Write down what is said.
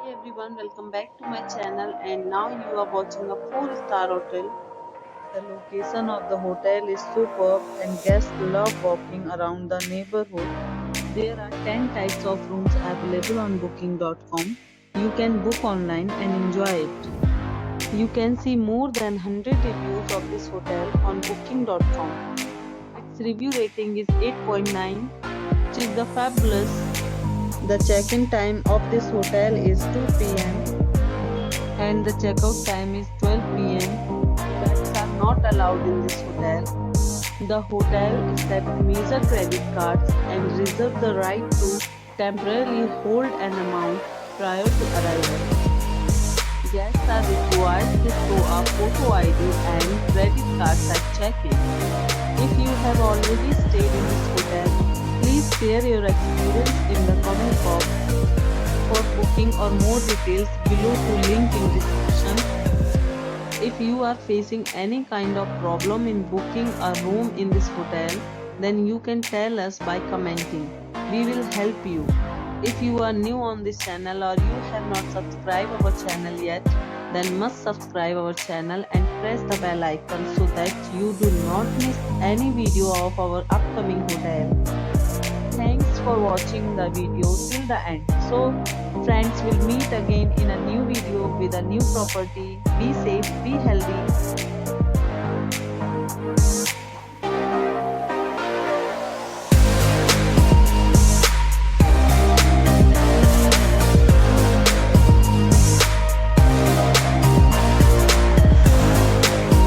everyone, welcome back to my channel, and now you are watching a 4-star hotel. The location of the hotel is superb and guests love walking around the neighborhood. There are 10 types of rooms available on booking.com. You can book online and enjoy it. You can see more than 100 reviews of this hotel on booking.com. Its review rating is 8.9, which is the fabulous. The check-in time of this hotel is 2 p.m. and the checkout time is 12 p.m. Pets are not allowed in this hotel. The hotel accepts major credit cards and reserves the right to temporarily hold an amount prior to arrival. Guests are required to show a photo ID and credit cards at check-in. If you have already stayed in this hotel, please share your experience in the comment box. For booking or more details, below to link in description. If you are facing any kind of problem in booking a room in this hotel, then you can tell us by commenting. We will help you. If you are new on this channel or you have not subscribed our channel yet, then must subscribe our channel and press the bell icon so that you do not miss any video of our upcoming hotel. Thanks for watching the video till the end. So friends, will meet again in a new video with a new property. Be safe, be healthy.